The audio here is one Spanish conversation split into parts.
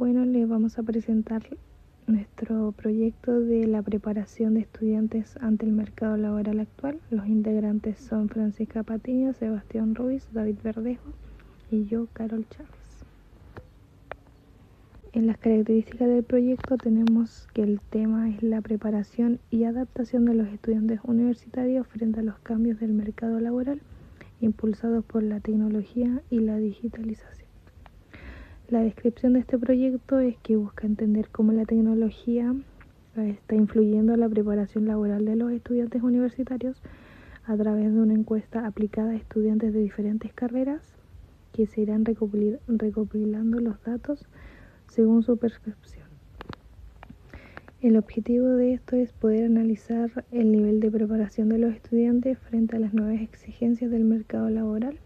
Bueno, les vamos a presentar nuestro proyecto de la preparación de estudiantes ante el mercado laboral actual. Los integrantes son Francisca Patiño, Sebastián Ruiz, David Verdejo y yo, Carol Chávez. En las características del proyecto tenemos que el tema es la preparación y adaptación de los estudiantes universitarios frente a los cambios del mercado laboral impulsados por la tecnología y la digitalización. La descripción de este proyecto es que busca entender cómo la tecnología está influyendo en la preparación laboral de los estudiantes universitarios a través de una encuesta aplicada a estudiantes de diferentes carreras que se irán recopilando los datos según su percepción. El objetivo de esto es poder analizar el nivel de preparación de los estudiantes frente a las nuevas exigencias del mercado laboral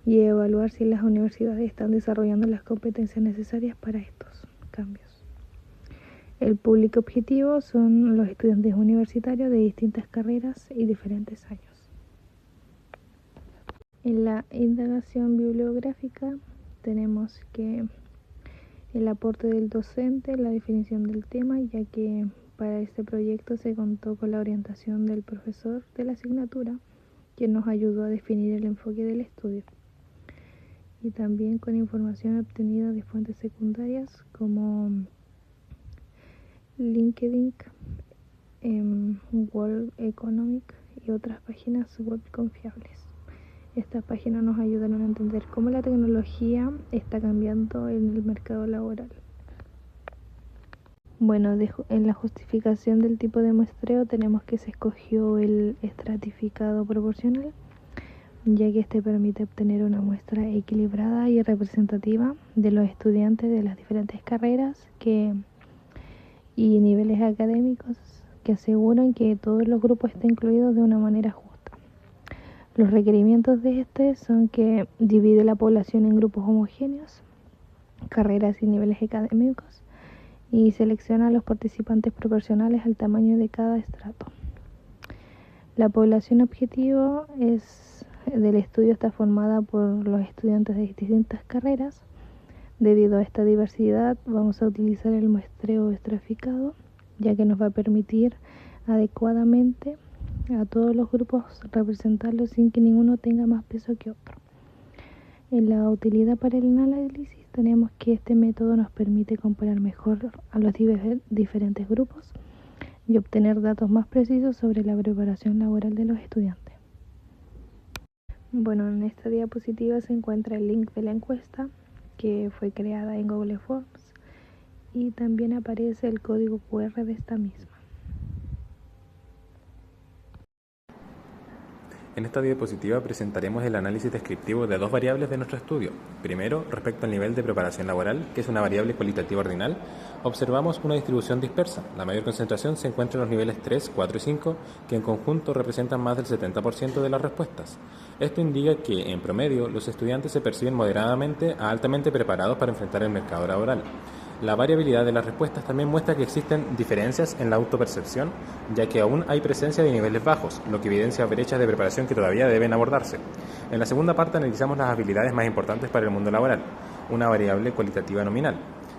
y evaluar si las universidades están desarrollando las competencias necesarias para estos cambios. El público objetivo son los estudiantes universitarios de distintas carreras y diferentes años. En la indagación bibliográfica tenemos que el aporte del docente, la definición del tema, ya que para este proyecto se contó con la orientación del profesor de la asignatura, quien nos ayudó a definir el enfoque del estudio, y también con información obtenida de fuentes secundarias como LinkedIn, World Economic y otras páginas web confiables. Estas páginas nos ayudaron a entender cómo la tecnología está cambiando en el mercado laboral. Bueno, en la justificación del tipo de muestreo tenemos que se escogió el estratificado proporcional, ya que este permite obtener una muestra equilibrada y representativa de los estudiantes de las diferentes carreras y niveles académicos que aseguran que todos los grupos estén incluidos de una manera justa. Los requerimientos de este son que divide la población en grupos homogéneos, carreras y niveles académicos, y selecciona a los participantes proporcionales al tamaño de cada estrato. La población objetivo del estudio está formada por los estudiantes de distintas carreras. Debido a esta diversidad, vamos a utilizar el muestreo estratificado, ya que nos va a permitir adecuadamente a todos los grupos representarlos sin que ninguno tenga más peso que otro. En la utilidad para el análisis tenemos que este método nos permite comparar mejor a los diferentes grupos y obtener datos más precisos sobre la preparación laboral de los estudiantes. Bueno, en esta diapositiva se encuentra el link de la encuesta que fue creada en Google Forms y también aparece el código QR de esta misma. En esta diapositiva presentaremos el análisis descriptivo de dos variables de nuestro estudio. Primero, respecto al nivel de preparación laboral, que es una variable cualitativa ordinal, observamos una distribución dispersa. La mayor concentración se encuentra en los niveles 3, 4 y 5, que en conjunto representan más del 70% de las respuestas. Esto indica que, en promedio, los estudiantes se perciben moderadamente a altamente preparados para enfrentar el mercado laboral. La variabilidad de las respuestas también muestra que existen diferencias en la autopercepción, ya que aún hay presencia de niveles bajos, lo que evidencia brechas de preparación que todavía deben abordarse. En la segunda parte analizamos las habilidades más importantes para el mundo laboral, una variable cualitativa nominal.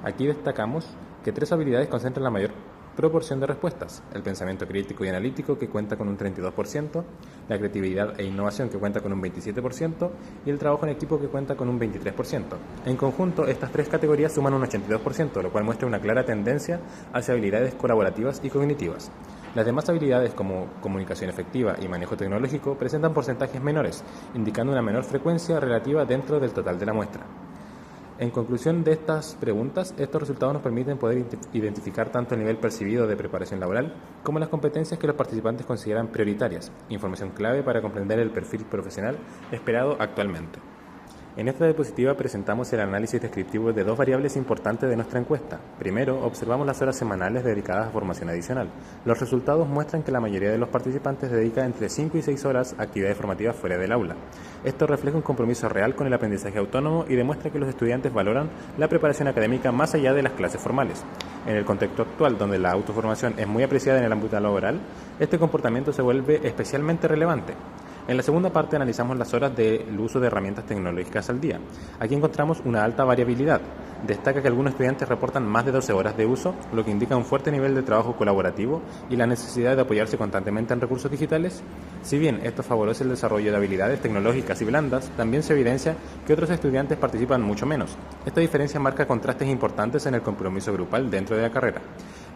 Aquí destacamos que tres habilidades concentran la mayor proporción de respuestas: el pensamiento crítico y analítico, que cuenta con un 32%, la creatividad e innovación, que cuenta con un 27%, y el trabajo en equipo, que cuenta con un 23%. En conjunto, estas tres categorías suman un 82%, lo cual muestra una clara tendencia hacia habilidades colaborativas y cognitivas. Las demás habilidades, como comunicación efectiva y manejo tecnológico, presentan porcentajes menores, indicando una menor frecuencia relativa dentro del total de la muestra. En conclusión de estas preguntas, estos resultados nos permiten poder identificar tanto el nivel percibido de preparación laboral como las competencias que los participantes consideran prioritarias, información clave para comprender el perfil profesional esperado actualmente. En esta diapositiva presentamos el análisis descriptivo de dos variables importantes de nuestra encuesta. Primero, observamos las horas semanales dedicadas a formación adicional. Los resultados muestran que la mayoría de los participantes dedica entre 5 y 6 horas a actividades formativas fuera del aula. Esto refleja un compromiso real con el aprendizaje autónomo y demuestra que los estudiantes valoran la preparación académica más allá de las clases formales. En el contexto actual, donde la autoformación es muy apreciada en el ámbito laboral, este comportamiento se vuelve especialmente relevante. En la segunda parte analizamos las horas del uso de herramientas tecnológicas al día. Aquí encontramos una alta variabilidad. Destaca que algunos estudiantes reportan más de 12 horas de uso, lo que indica un fuerte nivel de trabajo colaborativo y la necesidad de apoyarse constantemente en recursos digitales. Si bien esto favorece el desarrollo de habilidades tecnológicas y blandas, también se evidencia que otros estudiantes participan mucho menos. Esta diferencia marca contrastes importantes en el compromiso grupal dentro de la carrera.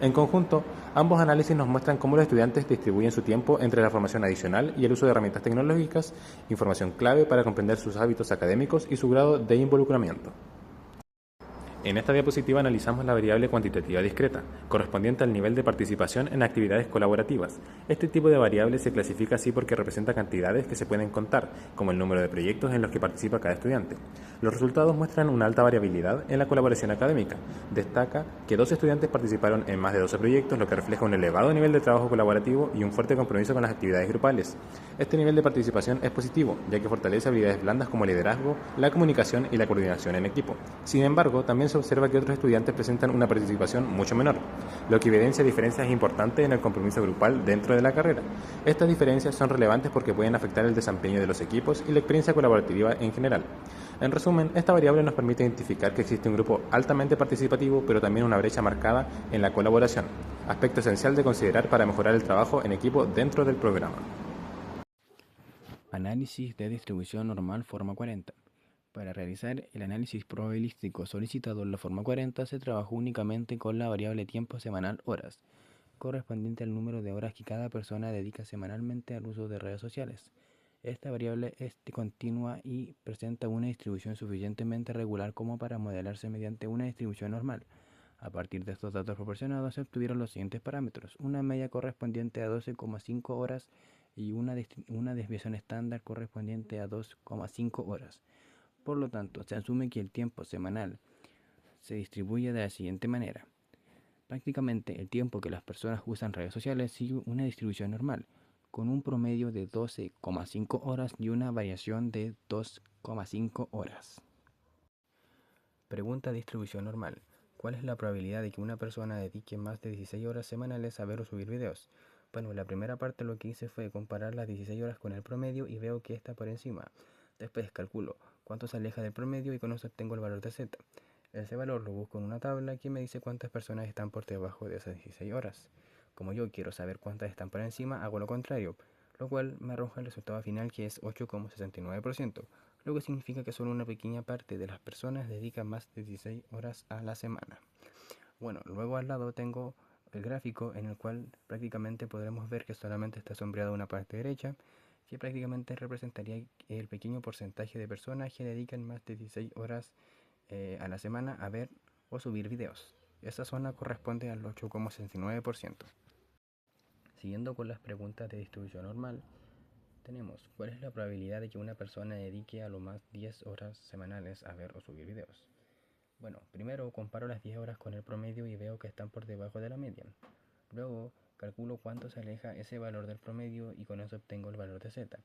En conjunto, ambos análisis nos muestran cómo los estudiantes distribuyen su tiempo entre la formación adicional y el uso de herramientas tecnológicas, información clave para comprender sus hábitos académicos y su grado de involucramiento. En esta diapositiva analizamos la variable cuantitativa discreta, correspondiente al nivel de participación en actividades colaborativas. Este tipo de variable se clasifica así porque representa cantidades que se pueden contar, como el número de proyectos en los que participa cada estudiante. Los resultados muestran una alta variabilidad en la colaboración académica. Destaca que 2 estudiantes participaron en más de 12 proyectos, lo que refleja un elevado nivel de trabajo colaborativo y un fuerte compromiso con las actividades grupales. Este nivel de participación es positivo, ya que fortalece habilidades blandas como el liderazgo, la comunicación y la coordinación en equipo. Sin embargo, también se observa que otros estudiantes presentan una participación mucho menor, lo que evidencia diferencias importantes en el compromiso grupal dentro de la carrera. Estas diferencias son relevantes porque pueden afectar el desempeño de los equipos y la experiencia colaborativa en general. En resumen, esta variable nos permite identificar que existe un grupo altamente participativo, pero también una brecha marcada en la colaboración, aspecto esencial de considerar para mejorar el trabajo en equipo dentro del programa. Análisis de distribución normal forma 40. Para realizar el análisis probabilístico solicitado en la forma 40 se trabajó únicamente con la variable tiempo semanal horas, correspondiente al número de horas que cada persona dedica semanalmente al uso de redes sociales. Esta variable es continua y presenta una distribución suficientemente regular como para modelarse mediante una distribución normal. A partir de estos datos proporcionados se obtuvieron los siguientes parámetros: una media correspondiente a 12,5 horas y una desviación estándar correspondiente a 2,5 horas. Por lo tanto, se asume que el tiempo semanal se distribuye de la siguiente manera. Prácticamente el tiempo que las personas usan redes sociales sigue una distribución normal, con un promedio de 12,5 horas y una variación de 2,5 horas. Pregunta: distribución normal. ¿Cuál es la probabilidad de que una persona dedique más de 16 horas semanales a ver o subir videos? Bueno, la primera parte lo que hice fue comparar las 16 horas con el promedio y veo que está por encima. Después calculo cuánto se aleja del promedio y con eso obtengo el valor de z. Ese valor lo busco en una tabla que me dice cuántas personas están por debajo de esas 16 horas. Como yo quiero saber cuántas están por encima, hago lo contrario, lo cual me arroja el resultado final, que es 8,69%, lo que significa que solo una pequeña parte de las personas dedican más de 16 horas a la semana. Bueno, luego al lado tengo el gráfico en el cual prácticamente podremos ver que solamente está sombreada una parte derecha, que prácticamente representaría el pequeño porcentaje de personas que dedican más de 16 horas a la semana a ver o subir videos. Esa zona corresponde al 8,69%. Siguiendo con las preguntas de distribución normal, tenemos: ¿cuál es la probabilidad de que una persona dedique a lo más 10 horas semanales a ver o subir videos? Bueno, primero comparo las 10 horas con el promedio y veo que están por debajo de la media. Luego calculo cuánto se aleja ese valor del promedio y con eso obtengo el valor de z.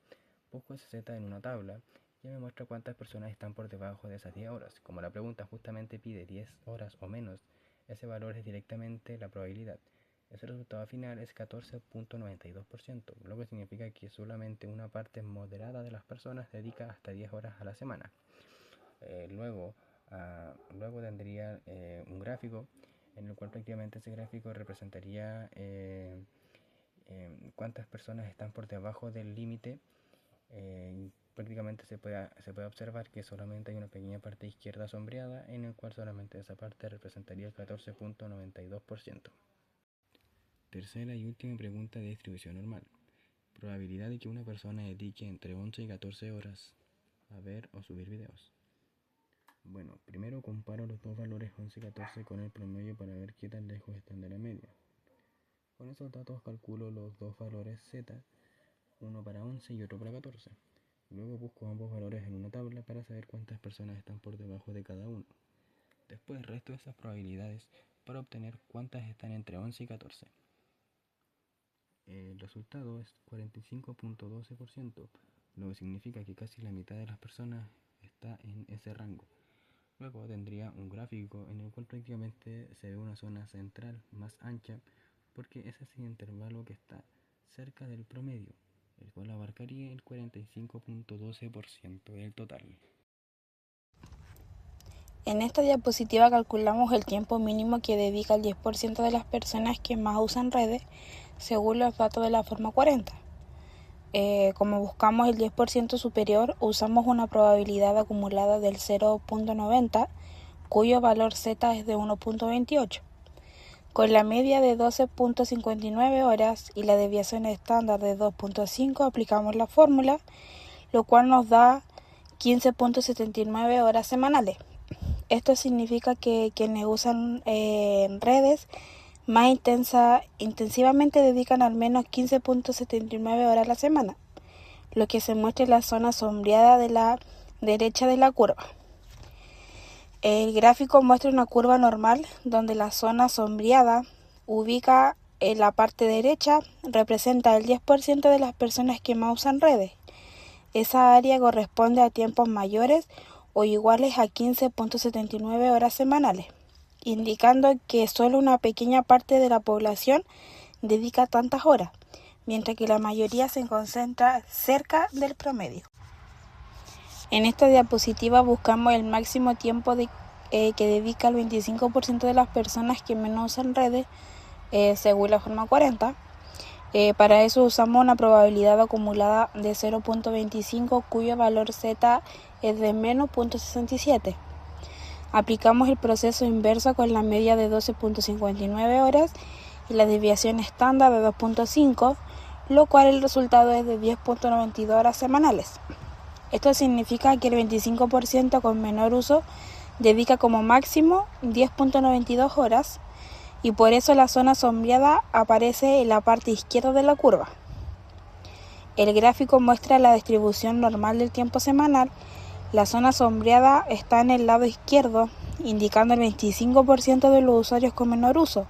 Busco ese z en una tabla y me muestra cuántas personas están por debajo de esas 10 horas. Como la pregunta justamente pide 10 horas o menos, ese valor es directamente la probabilidad. Ese resultado final es 14,92%, lo que significa que solamente una parte moderada de las personas dedica hasta 10 horas a la semana. Luego tendría un gráfico en el cual prácticamente ese gráfico representaría cuántas personas están por debajo del límite. Prácticamente se puede observar que solamente hay una pequeña parte izquierda sombreada, en el cual solamente esa parte representaría el 14,92%. Tercera y última pregunta de distribución normal. Probabilidad de que una persona dedique entre 11 y 14 horas a ver o subir videos. Bueno, primero comparo los dos valores 11 y 14 con el promedio para ver qué tan lejos están de la media. Con esos datos calculo los dos valores z, uno para 11 y otro para 14. Luego busco ambos valores en una tabla para saber cuántas personas están por debajo de cada uno. Después resto esas probabilidades para obtener cuántas están entre 11 y 14. El resultado es 45,12%, lo que significa que casi la mitad de las personas está en ese rango. Luego tendría un gráfico en el cual prácticamente se ve una zona central más ancha, porque ese es el intervalo que está cerca del promedio. el cual abarcaría el 45.12% del total. En esta diapositiva calculamos el tiempo mínimo que dedica el 10% de las personas que más usan redes según los datos de la forma 40. Como buscamos el 10% superior, usamos una probabilidad acumulada del 0.90, cuyo valor z es de 1.28. Con la media de 12.59 horas y la desviación estándar de 2.5 aplicamos la fórmula, lo cual nos da 15.79 horas semanales. Esto significa que quienes usan redes más intensivamente dedican al menos 15.79 horas a la semana, lo que se muestra en la zona sombreada de la derecha de la curva. El gráfico muestra una curva normal donde la zona sombreada ubica en la parte derecha, representa el 10% de las personas que más usan redes. Esa área corresponde a tiempos mayores o iguales a 15.79 horas semanales, indicando que solo una pequeña parte de la población dedica tantas horas, mientras que la mayoría se concentra cerca del promedio. En esta diapositiva buscamos el máximo tiempo que dedica el 25% de las personas que menos usan redes según la forma 40. Para eso usamos una probabilidad acumulada de 0.25 cuyo valor z es de menos 0.67. Aplicamos el proceso inverso con la media de 12.59 horas y la desviación estándar de 2.5, lo cual el resultado es de 10.92 horas semanales. Esto significa que el 25% con menor uso dedica como máximo 10.92 horas y por eso la zona sombreada aparece en la parte izquierda de la curva. El gráfico muestra la distribución normal del tiempo semanal. La zona sombreada está en el lado izquierdo, indicando el 25% de los usuarios con menor uso.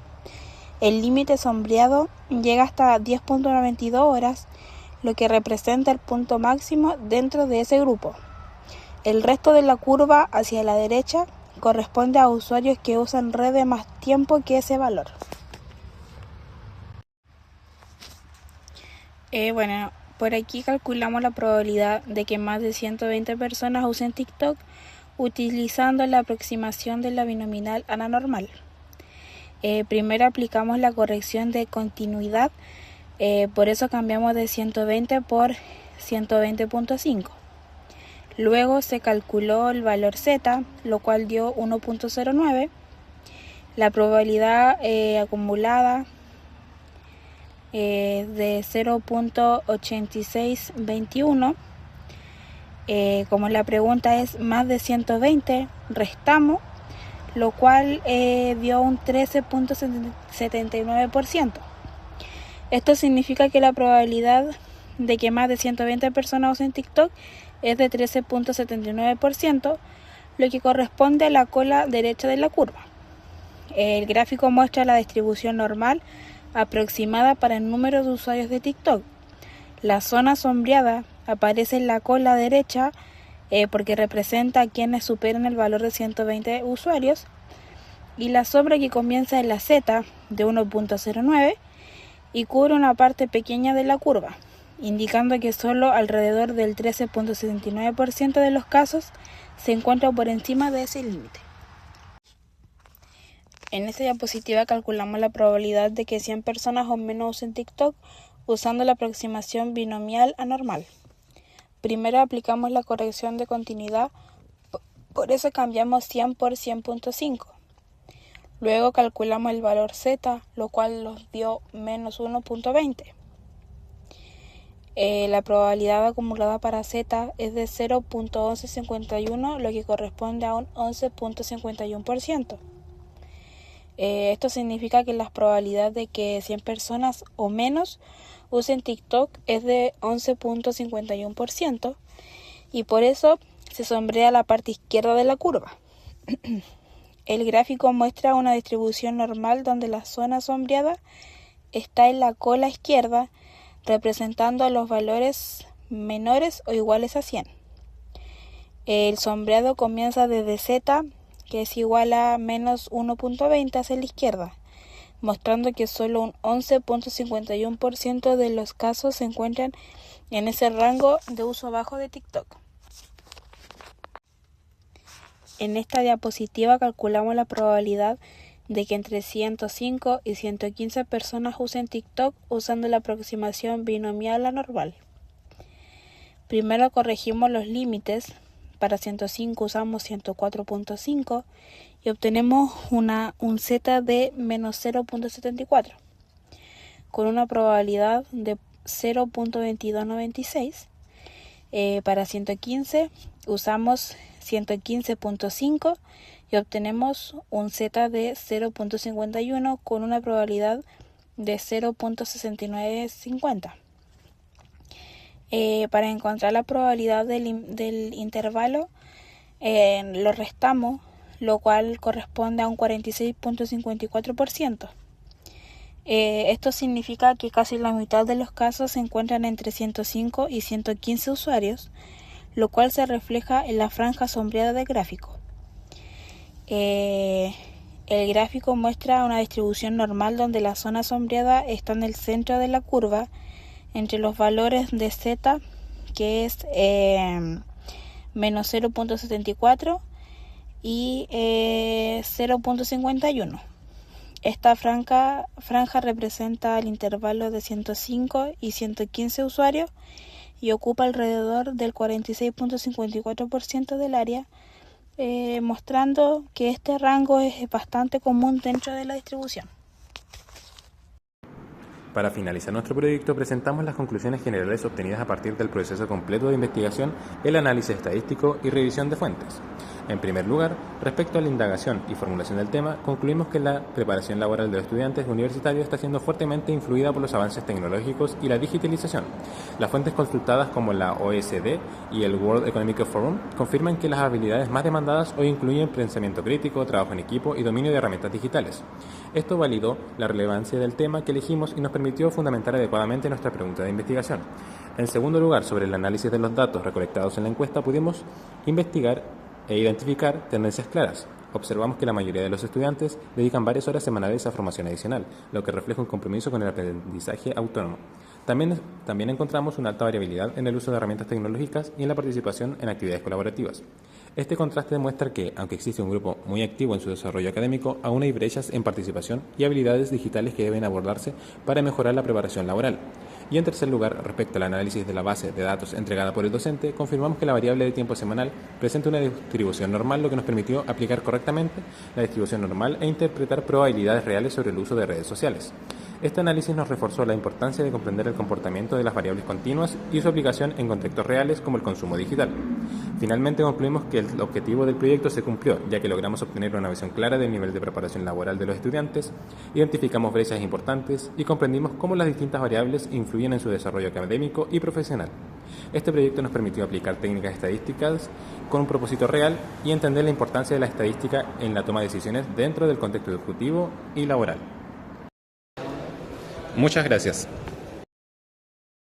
El límite sombreado llega hasta 10.92 horas, lo que representa el punto máximo dentro de ese grupo. El resto de la curva hacia la derecha corresponde a usuarios que usan redes más tiempo que ese valor. Por aquí calculamos la probabilidad de que más de 120 personas usen TikTok utilizando la aproximación de la binominal a la normal. Primero aplicamos la corrección de continuidad, por eso cambiamos de 120 por 120.5. Luego se calculó el valor z, lo cual dio 1.09. La probabilidad acumulada de 0.8621. Como la pregunta es más de 120, restamos, lo cual dio un 13.79%. Esto significa que la probabilidad de que más de 120 personas usen TikTok es de 13.79%, lo que corresponde a la cola derecha de la curva. El gráfico muestra la distribución normal aproximada para el número de usuarios de TikTok. La zona sombreada aparece en la cola derecha porque representa a quienes superan el valor de 120 usuarios, y la sombra que comienza en la Z de 1.09 y cubre una parte pequeña de la curva, indicando que solo alrededor del 13.79% de los casos se encuentra por encima de ese límite. En esta diapositiva calculamos la probabilidad de que 100 personas o menos usen TikTok usando la aproximación binomial anormal. Primero aplicamos la corrección de continuidad, por eso cambiamos 100 por 100.5. Luego calculamos el valor z, lo cual nos dio menos 1.20. La probabilidad acumulada para z es de 0.1151, lo que corresponde a un 11.51%. Esto significa que la probabilidad de que 100 personas o menos usen TikTok es de 11.51% y por eso se sombrea la parte izquierda de la curva. El gráfico muestra una distribución normal donde la zona sombreada está en la cola izquierda, representando a los valores menores o iguales a 100. El sombreado comienza desde z, que es igual a menos 1.20 hacia la izquierda. mostrando que solo un 11.51% de los casos se encuentran en ese rango de uso bajo de TikTok. En esta diapositiva calculamos la probabilidad de que entre 105 y 115 personas usen TikTok usando la aproximación binomial a normal. Primero corregimos los límites. Para 105 usamos 104.5 y obtenemos un z de menos 0.74 con una probabilidad de 0.2296. Para 115 usamos 115.5 y obtenemos un z de 0.51 con una probabilidad de 0.6950. Para encontrar la probabilidad del intervalo, lo restamos, lo cual corresponde a un 46.54%. Esto significa que casi la mitad de los casos se encuentran entre 105 y 115 usuarios, lo cual se refleja en la franja sombreada del gráfico. El gráfico muestra una distribución normal donde la zona sombreada está en el centro de la curva, entre los valores de z, que es menos 0.74 y 0.51. Esta franja representa el intervalo de 105 y 115 usuarios y ocupa alrededor del 46.54% del área, mostrando que este rango es bastante común dentro de la distribución. Para finalizar nuestro proyecto, presentamos las conclusiones generales obtenidas a partir del proceso completo de investigación, el análisis estadístico y revisión de fuentes. En primer lugar, respecto a la indagación y formulación del tema, concluimos que la preparación laboral de los estudiantes universitarios está siendo fuertemente influida por los avances tecnológicos y la digitalización. Las fuentes consultadas como la OECD y el World Economic Forum confirman que las habilidades más demandadas hoy incluyen pensamiento crítico, trabajo en equipo y dominio de herramientas digitales. Esto validó la relevancia del tema que elegimos y nos permitió fundamentar adecuadamente nuestra pregunta de investigación. En segundo lugar, sobre el análisis de los datos recolectados en la encuesta, pudimos investigar e identificar tendencias claras. Observamos que la mayoría de los estudiantes dedican varias horas semanales a formación adicional, lo que refleja un compromiso con el aprendizaje autónomo. También encontramos una alta variabilidad en el uso de herramientas tecnológicas y en la participación en actividades colaborativas. Este contraste demuestra que, aunque existe un grupo muy activo en su desarrollo académico, aún hay brechas en participación y habilidades digitales que deben abordarse para mejorar la preparación laboral. Y en tercer lugar, respecto al análisis de la base de datos entregada por el docente, confirmamos que la variable de tiempo semanal presenta una distribución normal, lo que nos permitió aplicar correctamente la distribución normal e interpretar probabilidades reales sobre el uso de redes sociales. Este análisis nos reforzó la importancia de comprender el comportamiento de las variables continuas y su aplicación en contextos reales como el consumo digital. Finalmente concluimos que el objetivo del proyecto se cumplió, ya que logramos obtener una visión clara del nivel de preparación laboral de los estudiantes, identificamos brechas importantes y comprendimos cómo las distintas variables influyen en su desarrollo académico y profesional. Este proyecto nos permitió aplicar técnicas estadísticas con un propósito real y entender la importancia de la estadística en la toma de decisiones dentro del contexto educativo y laboral. Muchas gracias.